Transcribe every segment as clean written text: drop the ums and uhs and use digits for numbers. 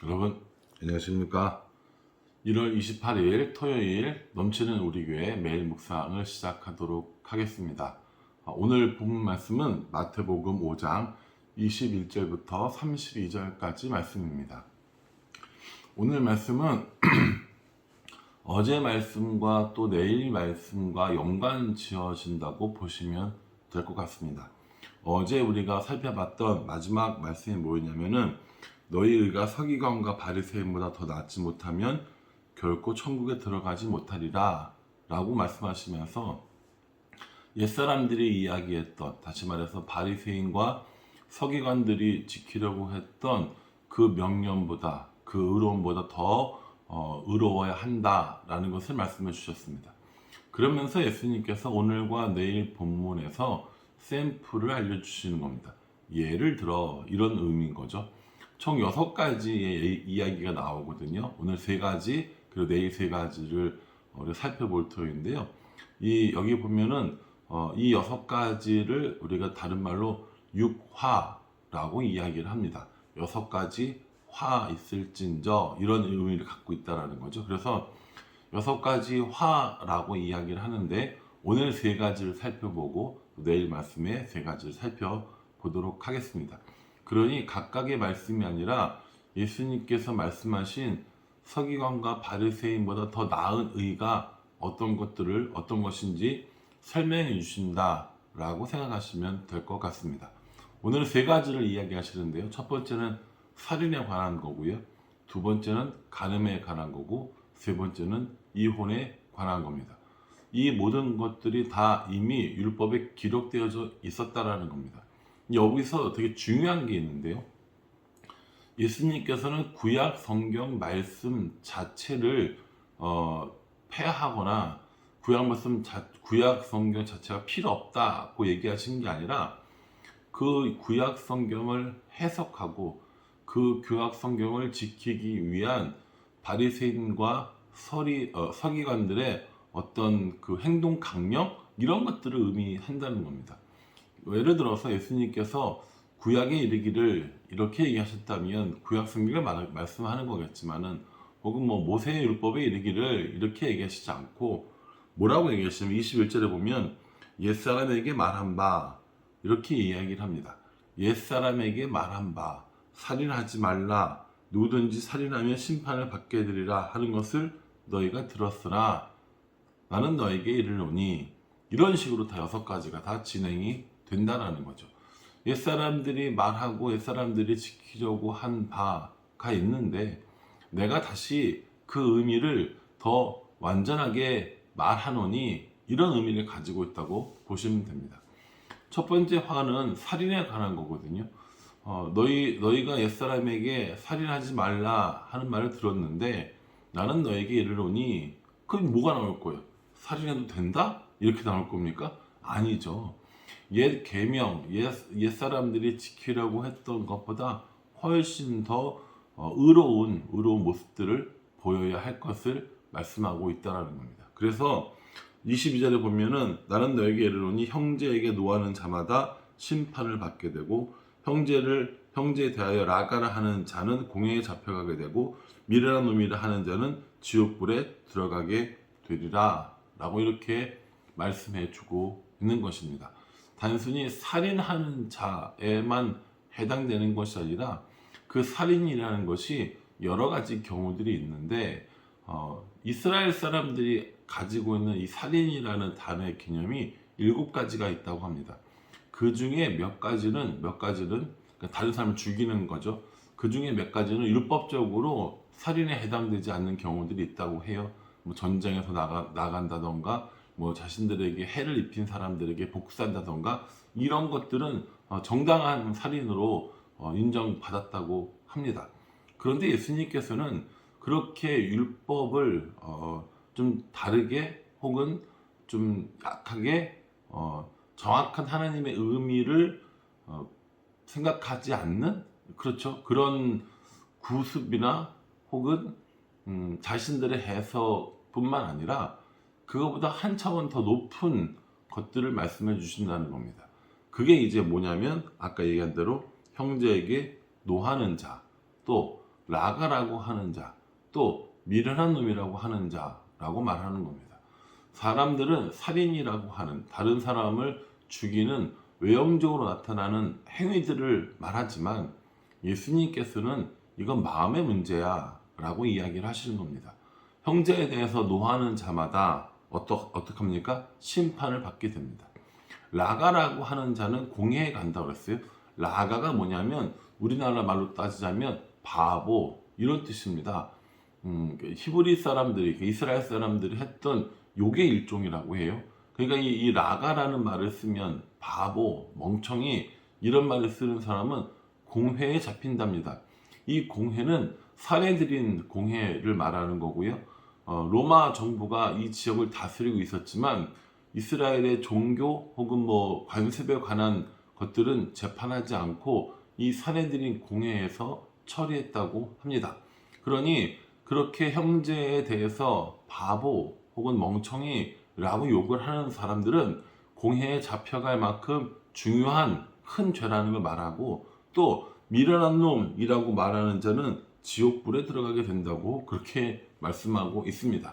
여러분 안녕하십니까? 1월 28일 토요일 넘치는 우리 교회 매일 묵상을 시작하도록 하겠습니다. 오늘 본문 말씀은 마태복음 5장 21절부터 32절까지 말씀입니다. 오늘 말씀은 어제 말씀과 또 내일 말씀과 연관 지어진다고 보시면 될 것 같습니다. 어제 우리가 살펴봤던 마지막 말씀이 뭐였냐면은 너희 의가 서기관과 바리새인보다 더 낫지 못하면 결코 천국에 들어가지 못하리라 라고 말씀하시면서 옛사람들이 이야기했던, 다시 말해서 바리새인과 서기관들이 지키려고 했던 그 명령보다, 그 의로움보다 더 의로워야 한다라는 것을 말씀해 주셨습니다. 그러면서 예수님께서 오늘과 내일 본문에서 샘플을 알려주시는 겁니다. 예를 들어 이런 의미인 거죠. 총 6가지의 이야기가 나오거든요. 오늘 3가지, 그리고 내일 3가지를 우리가 살펴볼 터인데요. 여기 보면은 이 6가지를 우리가 다른 말로 6화라고 이야기를 합니다. 6가지 화 있을진저, 이런 의미를 갖고 있다라는 거죠. 그래서 6가지 화라고 이야기를 하는데 오늘 3가지를 살펴보고 내일 말씀에 3가지를 살펴보도록 하겠습니다. 그러니 각각의 말씀이 아니라 예수님께서 말씀하신 서기관과 바리새인보다 더 나은 의가 어떤 것인지 설명해 주신다라고 생각하시면 될 것 같습니다. 오늘 3가지를 이야기하시는데요. 첫 번째는 살인에 관한 거고요. 두 번째는 간음에 관한 거고, 세 번째는 이혼에 관한 겁니다. 이 모든 것들이 다 이미 율법에 기록되어져 있었다라는 겁니다. 여기서 되게 중요한 게 있는데요. 예수님께서는 구약 성경 말씀 자체를 폐하거나 구약 성경 자체가 필요 없다고 얘기하신 게 아니라 그 구약 성경을 해석하고 그 구약 성경을 지키기 위한 바리새인과 서기관들의 어떤 그 행동 강령, 이런 것들을 의미한다는 겁니다. 예를 들어서 예수님께서 구약에 이르기를 이렇게 얘기하셨다면 구약 성경을 말씀하는 거겠지만은, 혹은 모세의 율법에 이르기를 이렇게 얘기하시지 않고 뭐라고 얘기하시냐면 21절에 보면 옛사람에게 말한 바, 이렇게 이야기를 합니다. 옛사람에게 말한 바, 살인하지 말라, 누구든지 살인하면 심판을 받게 되리라 하는 것을 너희가 들었으나 나는 너에게 이르노니, 이런 식으로 다 6가지가 다 진행이 된다라는 거죠. 옛사람들이 말하고 옛사람들이 지키려고 한 바가 있는데 내가 다시 그 의미를 더 완전하게 말하노니, 이런 의미를 가지고 있다고 보시면 됩니다. 첫 번째 화는 살인에 관한 거거든요. 너희가 옛사람에게 살인하지 말라 하는 말을 들었는데 나는 너에게 이르노니, 그럼 뭐가 나올 거예요? 살인해도 된다? 이렇게 나올 겁니까? 아니죠. 옛 계명, 옛 사람들이 지키려고 했던 것보다 훨씬 더 의로운 모습들을 보여야 할 것을 말씀하고 있다라는 겁니다. 그래서 22절에 보면은 나는 너에게 이르노니 형제에게 노하는 자마다 심판을 받게 되고 형제에 대하여 라가라 하는 자는 공회에 잡혀가게 되고 미르라 노미라 하는 자는 지옥불에 들어가게 되리라 라고 이렇게 말씀해 주고 있는 것입니다. 단순히 살인하는 자에만 해당되는 것이 아니라 그 살인이라는 것이 여러 가지 경우들이 있는데 이스라엘 사람들이 가지고 있는 이 살인이라는 단어의 개념이 7가지가 있다고 합니다. 그 중에 몇 가지는 그러니까 다른 사람을 죽이는 거죠. 그 중에 몇 가지는 율법적으로 살인에 해당되지 않는 경우들이 있다고 해요. 전쟁에서 나간다던가, 자신들에게 해를 입힌 사람들에게 복수한다던가, 이런 것들은 정당한 살인으로 인정받았다고 합니다. 그런데 예수님께서는 그렇게 율법을 좀 다르게 혹은 좀 약하게 정확한 하나님의 의미를 생각하지 않는, 그렇죠, 그런 구습이나 혹은 자신들의 해석뿐만 아니라 그거보다 한 차원 더 높은 것들을 말씀해 주신다는 겁니다. 그게 이제 뭐냐면 아까 얘기한 대로 형제에게 노하는 자, 또 라가라고 하는 자, 또 미련한 놈이라고 하는 자라고 말하는 겁니다. 사람들은 살인이라고 하는 다른 사람을 죽이는 외형적으로 나타나는 행위들을 말하지만 예수님께서는 이건 마음의 문제야 라고 이야기를 하시는 겁니다. 형제에 대해서 노하는 자마다 어떡합니까? 심판을 받게 됩니다. 라가라고 하는 자는 공회에 간다고 그랬어요. 라가가 뭐냐면 우리나라 말로 따지자면 바보 이런 뜻입니다. 히브리 사람들이 이스라엘 사람들이 했던 욕의 일종이라고 해요. 그러니까 이 라가라는 말을 쓰면 바보, 멍청이 이런 말을 쓰는 사람은 공회에 잡힌답니다. 이 공회는 사내들인 공회를 말하는 거고요. 로마 정부가 이 지역을 다스리고 있었지만 이스라엘의 종교 혹은 뭐 관습에 관한 것들은 재판하지 않고 이 사내들인 공회에서 처리했다고 합니다. 그러니 그렇게 형제에 대해서 바보 혹은 멍청이라고 욕을 하는 사람들은 공회에 잡혀갈 만큼 중요한 큰 죄라는 걸 말하고, 또 미련한 놈이라고 말하는 자는 지옥불에 들어가게 된다고 그렇게 말씀하고 있습니다.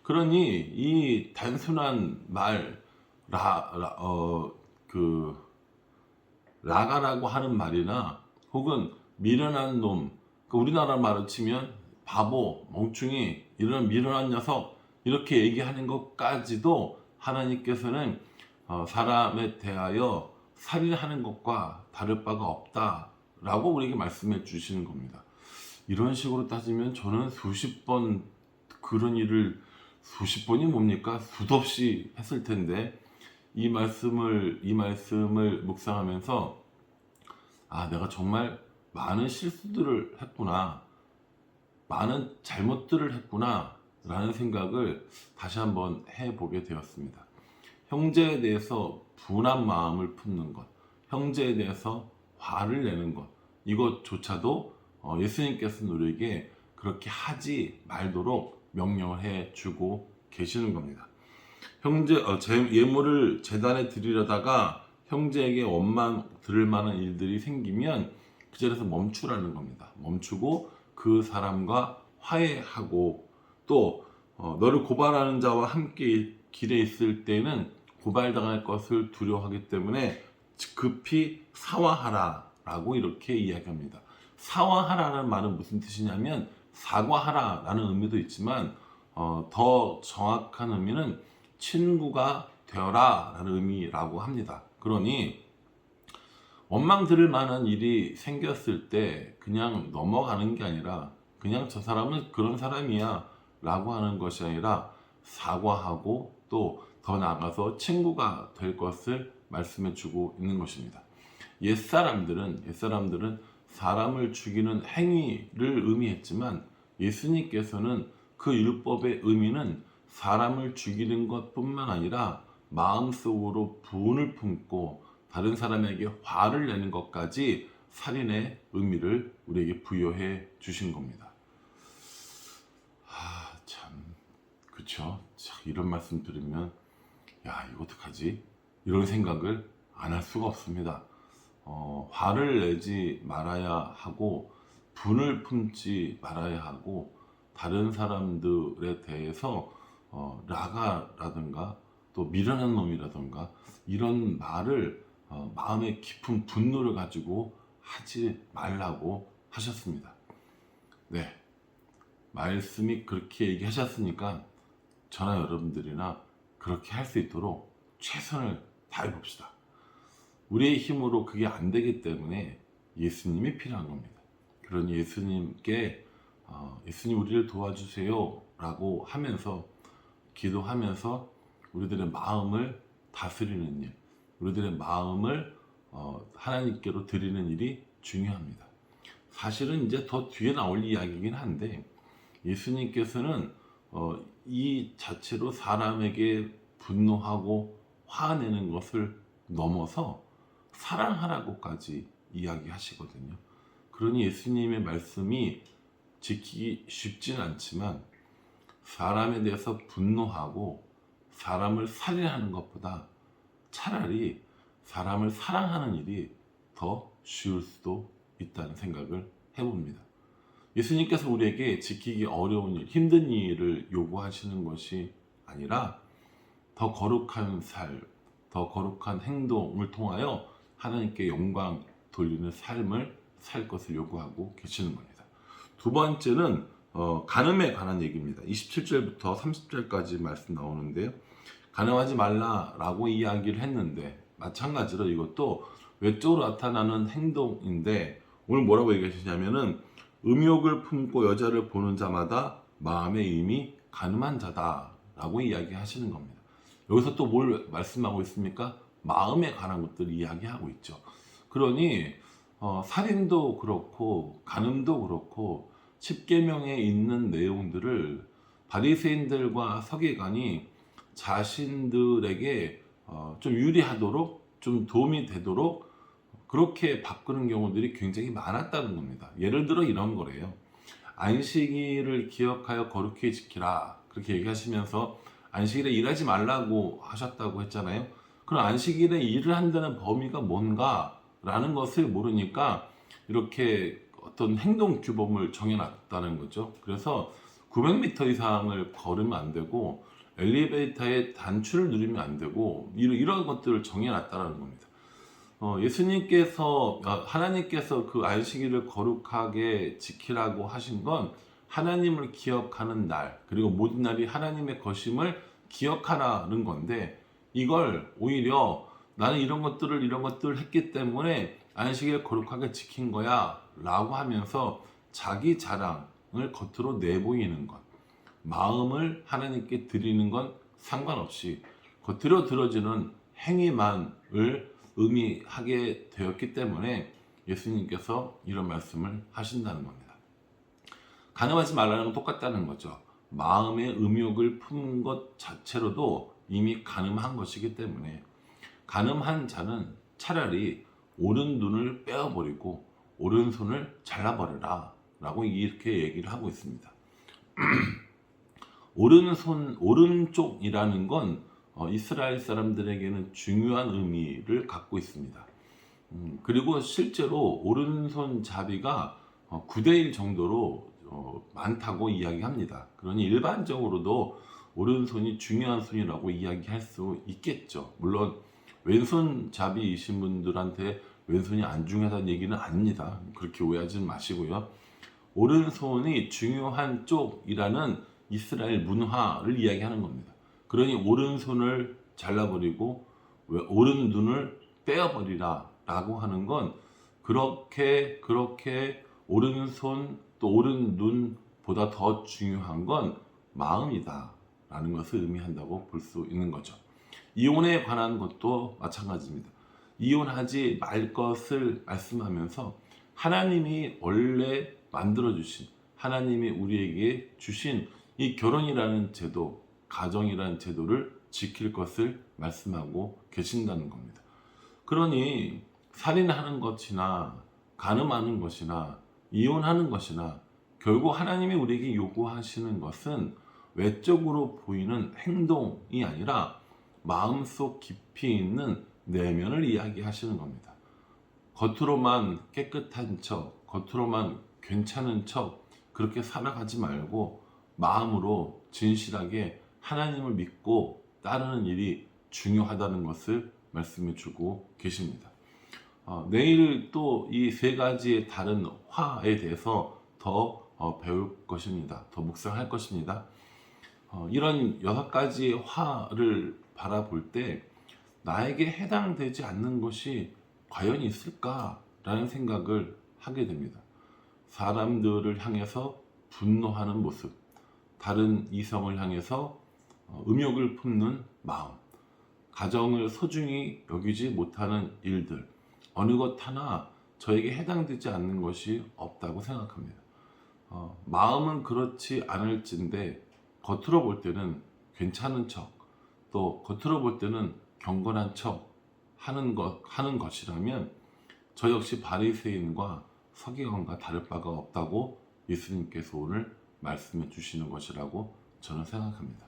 그러니 이 단순한 말 라가라고 하는 말이나 혹은 미련한 놈, 우리나라 말로 치면 바보, 멍충이, 이런 미련한 녀석 이렇게 얘기하는 것까지도 하나님께서는 사람에 대하여 살인하는 것과 다를 바가 없다라고 우리에게 말씀해 주시는 겁니다. 이런 식으로 따지면 저는 수십 번 그런 일을, 수십 번이 뭡니까? 수도 없이 했을 텐데 이 말씀을 묵상하면서 내가 정말 많은 실수들을 했구나, 많은 잘못들을 했구나 라는 생각을 다시 한번 해보게 되었습니다. 형제에 대해서 분한 마음을 품는 것, 형제에 대해서 화를 내는 것, 이것조차도 예수님께서 우리에게 그렇게 하지 말도록 명령을 해주고 계시는 겁니다. 예물을 제단에 드리려다가 형제에게 원망 들을 만한 일들이 생기면 그 자리에서 멈추라는 겁니다. 멈추고 그 사람과 화해하고, 또 너를 고발하는 자와 함께 길에 있을 때는 고발당할 것을 두려워하기 때문에 급히 사과하라 라고 이렇게 이야기합니다. 사과하라는 말은 무슨 뜻이냐면 사과하라 라는 의미도 있지만 더 정확한 의미는 친구가 되어라 라는 의미라고 합니다. 그러니 원망 들을 만한 일이 생겼을 때 그냥 넘어가는 게 아니라 그냥 저 사람은 그런 사람이야 라고 하는 것이 아니라 사과하고 또 더 나아가서 친구가 될 것을 말씀해 주고 있는 것입니다. 옛사람들은 사람을 죽이는 행위를 의미했지만 예수님께서는 그 율법의 의미는 사람을 죽이는 것뿐만 아니라 마음속으로 분을 품고 다른 사람에게 화를 내는 것까지 살인의 의미를 우리에게 부여해 주신 겁니다. 참, 그쵸? 이런 말씀 들으면 이거 어떡하지? 이런 생각을 안 할 수가 없습니다. 화를 내지 말아야 하고 분을 품지 말아야 하고, 다른 사람들에 대해서 라가라든가 또 미련한 놈이라든가 이런 말을 마음에 깊은 분노를 가지고 하지 말라고 하셨습니다. 네, 말씀이 그렇게 얘기하셨으니까 저나 여러분들이나 그렇게 할 수 있도록 최선을 다해 봅시다. 우리의 힘으로 그게 안 되기 때문에 예수님이 필요한 겁니다. 그러니 예수님께 예수님 우리를 도와주세요 라고 하면서 기도하면서 우리들의 마음을 다스리는 일, 우리들의 마음을 하나님께로 드리는 일이 중요합니다. 사실은 이제 더 뒤에 나올 이야기이긴 한데 예수님께서는 이 자체로 사람에게 분노하고 화내는 것을 넘어서 사랑하라고까지 이야기하시거든요. 그러니 예수님의 말씀이 지키기 쉽진 않지만 사람에 대해서 분노하고 사람을 살인하는 것보다 차라리 사람을 사랑하는 일이 더 쉬울 수도 있다는 생각을 해봅니다. 예수님께서 우리에게 지키기 어려운 일, 힘든 일을 요구하시는 것이 아니라 더 거룩한 삶, 더 거룩한 행동을 통하여 하나님께 영광 돌리는 삶을 살 것을 요구하고 계시는 겁니다. 두 번째는 간음에 관한 얘기입니다. 27절부터 30절까지 말씀 나오는데요. 간음하지 말라라고 이야기를 했는데 마찬가지로 이것도 외적으로 나타나는 행동인데 오늘 뭐라고 얘기하시냐면은 음욕을 품고 여자를 보는 자마다 마음에 이미 간음한 자다라고 이야기하시는 겁니다. 여기서 또 뭘 말씀하고 있습니까? 마음에 관한 것들을 이야기하고 있죠. 그러니 살인도 그렇고 간음도 그렇고 십계명에 있는 내용들을 바리새인들과 서기관이 자신들에게 좀 유리하도록 좀 도움이 되도록 그렇게 바꾸는 경우들이 굉장히 많았다는 겁니다. 예를 들어 이런 거래요. 안식일을 기억하여 거룩히 지키라 그렇게 얘기하시면서 안식일에 일하지 말라고 하셨다고 했잖아요. 그럼 안식일에 일을 한다는 범위가 뭔가 라는 것을 모르니까 이렇게 어떤 행동 규범을 정해놨다는 거죠. 그래서 900m 이상을 걸으면 안 되고 엘리베이터의 단추를 누르면 안 되고 이런 것들을 정해놨다는 겁니다. 하나님께서 그 안식일을 거룩하게 지키라고 하신 건 하나님을 기억하는 날, 그리고 모든 날이 하나님의 것임을 기억하라는 건데 이걸 오히려 나는 이런 것들을 했기 때문에 안식일을 거룩하게 지킨 거야 라고 하면서 자기 자랑을 겉으로 내보이는 것, 마음을 하나님께 드리는 건 상관없이 겉으로 들어지는 행위만을 의미하게 되었기 때문에 예수님께서 이런 말씀을 하신다는 겁니다. 간음하지 말라는 건 똑같다는 거죠. 마음의 음욕을 품은 것 자체로도 이미 간음한 것이기 때문에 간음한 자는 차라리 오른눈을 빼어버리고 오른손을 잘라버려라 라고 이렇게 얘기를 하고 있습니다. 오른쪽이라는 건 이스라엘 사람들에게는 중요한 의미를 갖고 있습니다. 그리고 실제로 오른손잡이가 9대1 정도로 많다고 이야기합니다. 그러니 일반적으로도 오른손이 중요한 손이라고 이야기할 수 있겠죠. 물론 왼손잡이이신 분들한테 왼손이 안 중요하다는 얘기는 아닙니다. 그렇게 오해하지 마시고요. 오른손이 중요한 쪽이라는 이스라엘 문화를 이야기하는 겁니다. 그러니 오른손을 잘라버리고 오른눈을 빼어버리라 라고 하는 건 그렇게 오른손 또 오른눈보다 더 중요한 건 마음이다 라는 것을 의미한다고 볼 수 있는 거죠. 이혼에 관한 것도 마찬가지입니다. 이혼하지 말 것을 말씀하면서 하나님이 원래 만들어주신, 하나님이 우리에게 주신 이 결혼이라는 제도, 가정이라는 제도를 지킬 것을 말씀하고 계신다는 겁니다. 그러니 살인하는 것이나 간음하는 것이나 이혼하는 것이나 결국 하나님이 우리에게 요구하시는 것은 외적으로 보이는 행동이 아니라 마음속 깊이 있는 내면을 이야기하시는 겁니다. 겉으로만 깨끗한 척, 겉으로만 괜찮은 척 그렇게 살아가지 말고 마음으로 진실하게 하나님을 믿고 따르는 일이 중요하다는 것을 말씀해 주고 계십니다. 내일 또 이 세 가지의 다른 화에 대해서 더 배울 것입니다. 더 묵상할 것입니다. 이런 6가지의 화를 바라볼 때 나에게 해당되지 않는 것이 과연 있을까라는 생각을 하게 됩니다. 사람들을 향해서 분노하는 모습, 다른 이성을 향해서 음욕을 품는 마음, 가정을 소중히 여기지 못하는 일들, 어느 것 하나 저에게 해당되지 않는 것이 없다고 생각합니다. 마음은 그렇지 않을진데 겉으로 볼 때는 괜찮은 척, 또 겉으로 볼 때는 경건한 척 하는 것이라면 저 역시 바리새인과 서기관과 다를 바가 없다고 예수님께서 오늘 말씀해 주시는 것이라고 저는 생각합니다.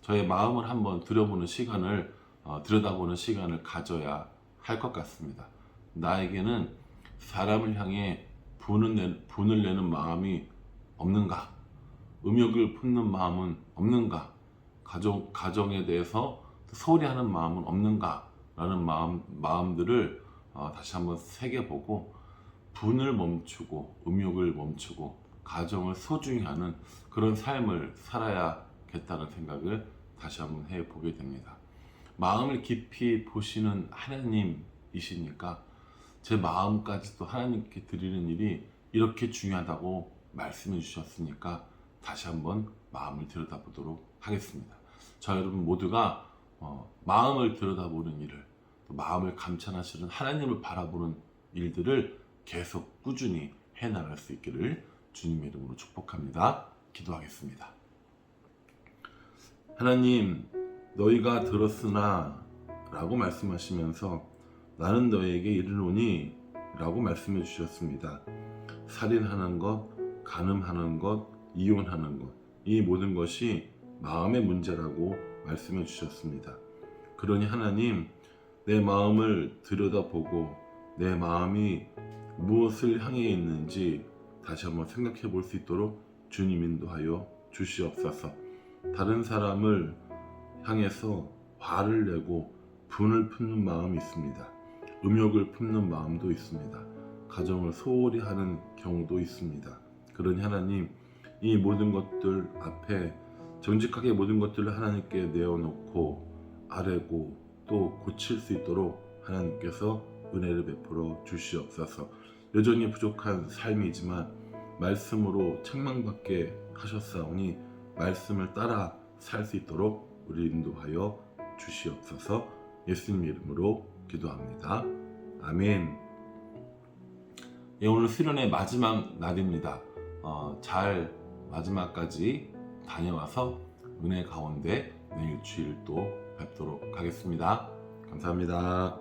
저의 마음을 한번 들여다보는 시간을 가져야 할 것 같습니다. 나에게는 사람을 향해 분을 내는 마음이 없는가? 음욕을 품는 마음은 없는가? 가정에 대해서 소홀히 하는 마음은 없는가? 라는 마음들을 다시 한번 새겨보고 분을 멈추고 음욕을 멈추고 가정을 소중히 하는 그런 삶을 살아야겠다는 생각을 다시 한번 해보게 됩니다. 마음을 깊이 보시는 하나님이시니까 제 마음까지도 하나님께 드리는 일이 이렇게 중요하다고 말씀해 주셨으니까 다시 한번 마음을 들여다보도록 하겠습니다. 저 여러분 모두가 마음을 들여다보는 일을, 또 마음을 감찰하시는 하나님을 바라보는 일들을 계속 꾸준히 해나갈 수 있기를 주님의 이름으로 축복합니다. 기도하겠습니다. 하나님, 너희가 들었으나 라고 말씀하시면서 나는 너희에게 이르노니 라고 말씀해 주셨습니다. 살인하는 것, 간음하는 것, 이혼하는 것, 이 모든 것이 마음의 문제라고 말씀해 주셨습니다. 그러니 하나님, 내 마음을 들여다보고 내 마음이 무엇을 향해 있는지 다시 한번 생각해 볼 수 있도록 주님 인도하여 주시옵소서. 다른 사람을 향해서 화를 내고 분을 품는 마음이 있습니다. 음욕을 품는 마음도 있습니다. 가정을 소홀히 하는 경우도 있습니다. 그러니 하나님, 이 모든 것들 앞에 정직하게 모든 것들을 하나님께 내어놓고 아뢰고 또 고칠 수 있도록 하나님께서 은혜를 베풀어 주시옵소서. 여전히 부족한 삶이지만 말씀으로 책망받게 하셨사오니 말씀을 따라 살 수 있도록 우리 인도하여 주시옵소서. 예수님 이름으로 기도합니다. 아멘. 예, 오늘 수련의 마지막 날입니다. 잘 마지막까지 다녀와서 은혜 가운데 내일 주일 또 뵙도록 하겠습니다. 감사합니다.